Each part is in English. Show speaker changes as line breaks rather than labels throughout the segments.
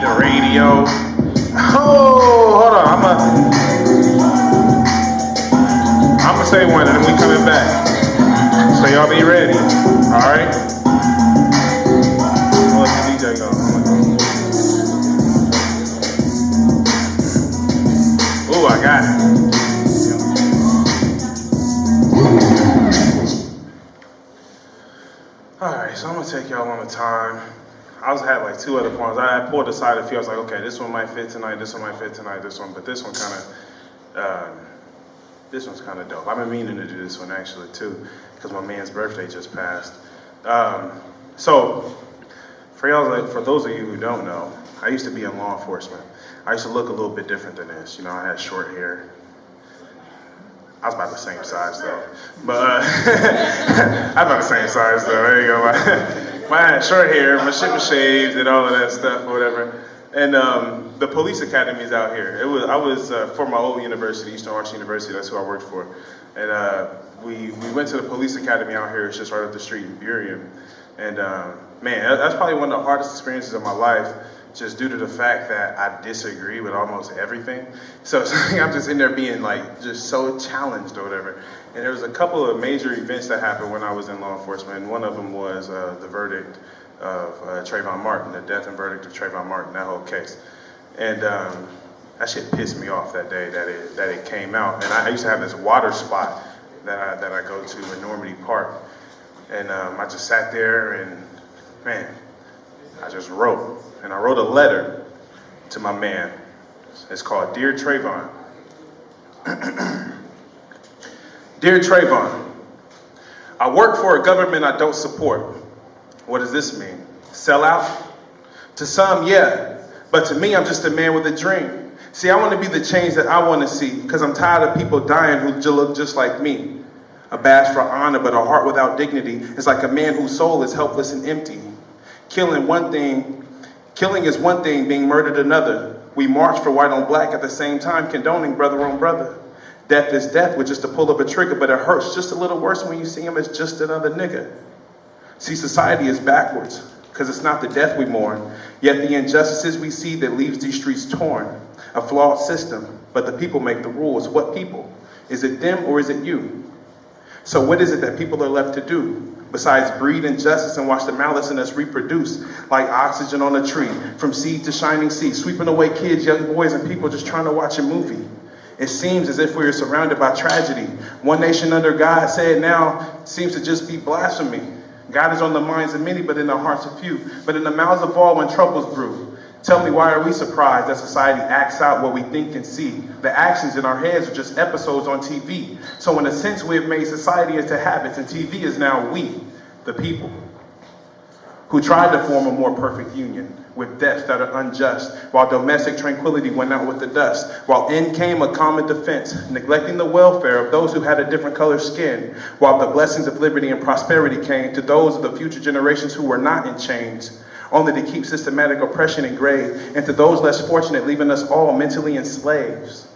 the radio. Oh, hold on. I'm gonna say one and then we coming back. So y'all be ready. All right. Let the DJ go. Ooh, I got it. Alright, so I'm gonna take y'all on the time. I had like two other poems. I had pulled aside a few. I was like, okay, this one might fit tonight, this one might fit tonight, this one, but this one's kind of dope. I've been meaning to do this one actually too, because my man's birthday just passed. So, for those of you who don't know, I used to be in law enforcement. I used to look a little bit different than this. You know, I had short hair. I was about the same size though, but I was about the same size though. There you go. I had short hair, my shit was shaved, and all of that stuff or whatever. And the police academy is out here. I was for my old university, Eastern Washington University. That's who I worked for. And we went to the police academy out here. It's just right up the street in Burien. And man, that's probably one of the hardest experiences of my life, just due to the fact that I disagree with almost everything. So I'm just in there being like, just so challenged or whatever. And there was a couple of major events that happened when I was in law enforcement. And one of them was the verdict of Trayvon Martin, the death and verdict of Trayvon Martin, that whole case. And that shit pissed me off that day that it came out. And I used to have this water spot that I go to in Normandy Park. And I just sat there and, man, I just wrote. And I wrote a letter to my man. It's called Dear Trayvon. Dear Trayvon, I work for a government I don't support. What does this mean? Sell out? To some, yeah. But to me, I'm just a man with a dream. See, I want to be the change that I want to see, because I'm tired of people dying who look just like me. A badge for honor, but a heart without dignity is like a man whose soul is helpless and empty. Killing is one thing, being murdered another. We march for white on black at the same time, condoning brother on brother. Death is death with just a pull of a trigger, but it hurts just a little worse when you see him as just another nigga. See, society is backwards, because it's not the death we mourn, yet the injustices we see that leaves these streets torn. A flawed system, but the people make the rules. What people? Is it them or is it you? So what is it that people are left to do? Besides breed injustice and watch the malice in us reproduce like oxygen on a tree, from seed to shining sea, sweeping away kids, young boys, and people just trying to watch a movie. It seems as if we are surrounded by tragedy. One nation under God said now seems to just be blasphemy. God is on the minds of many, but in the hearts of few. But in the mouths of all when troubles brew. Tell me, why are we surprised that society acts out what we think and see? The actions in our heads are just episodes on TV. So in a sense, we have made society into habits, and TV is now we, the people, who tried to form a more perfect union with deaths that are unjust, while domestic tranquility went out with the dust, while in came a common defense, neglecting the welfare of those who had a different color skin, while the blessings of liberty and prosperity came to those of the future generations who were not in chains, only to keep systematic oppression engraved, and to those less fortunate, leaving us all mentally enslaved.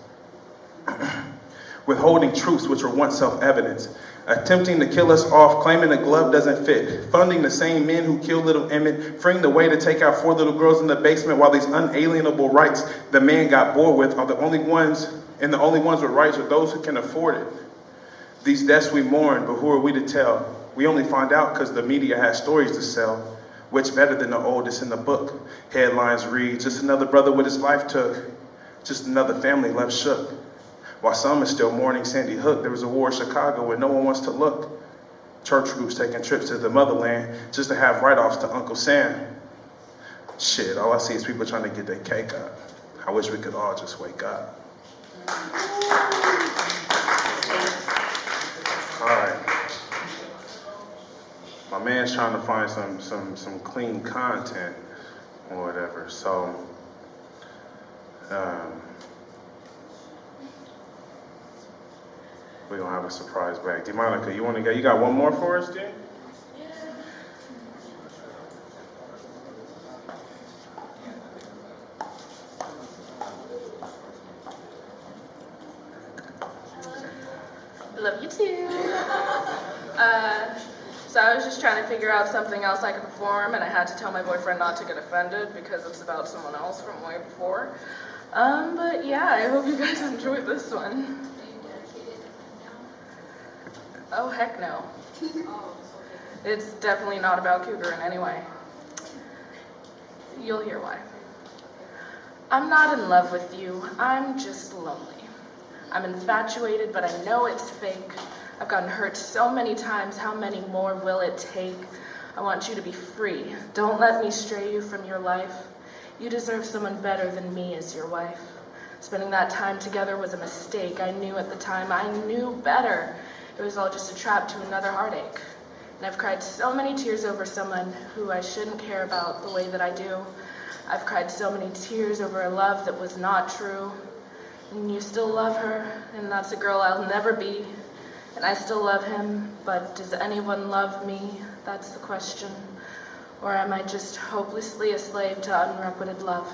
Withholding truths which were once self-evident, attempting to kill us off, claiming the glove doesn't fit, funding the same men who killed little Emmett, freeing the way to take out 4 little girls in the basement, while these unalienable rights the man got bored with are the only ones, and the only ones with rights are those who can afford it. These deaths we mourn, but who are we to tell? We only find out because the media has stories to sell. Which better than the oldest in the book? Headlines read, just another brother with his life took. Just another family left shook. While some are still mourning Sandy Hook, there was a war in Chicago where no one wants to look. Church groups taking trips to the motherland just to have write-offs to Uncle Sam. Shit, all I see is people trying to get their cake up. I wish we could all just wake up. All right. My man's trying to find some clean content or whatever, so we're gonna have a surprise back. DeMonica, you got one more for us, D?
Love you too. So I was just trying to figure out something else I could perform, and I had to tell my boyfriend not to get offended because it's about someone else from way before. But yeah, I hope you guys enjoyed this one. Oh, heck no. It's definitely not about Cougar in any way. You'll hear why. I'm not in love with you, I'm just lonely. I'm infatuated, but I know it's fake. I've gotten hurt so many times, how many more will it take? I want you to be free. Don't let me stray you from your life. You deserve someone better than me as your wife. Spending that time together was a mistake. I knew at the time, I knew better. It was all just a trap to another heartache. And I've cried so many tears over someone who I shouldn't care about the way that I do. I've cried so many tears over a love that was not true. And you still love her, and that's a girl I'll never be. And I still love him, but does anyone love me? That's the question. Or am I just hopelessly a slave to unrequited love?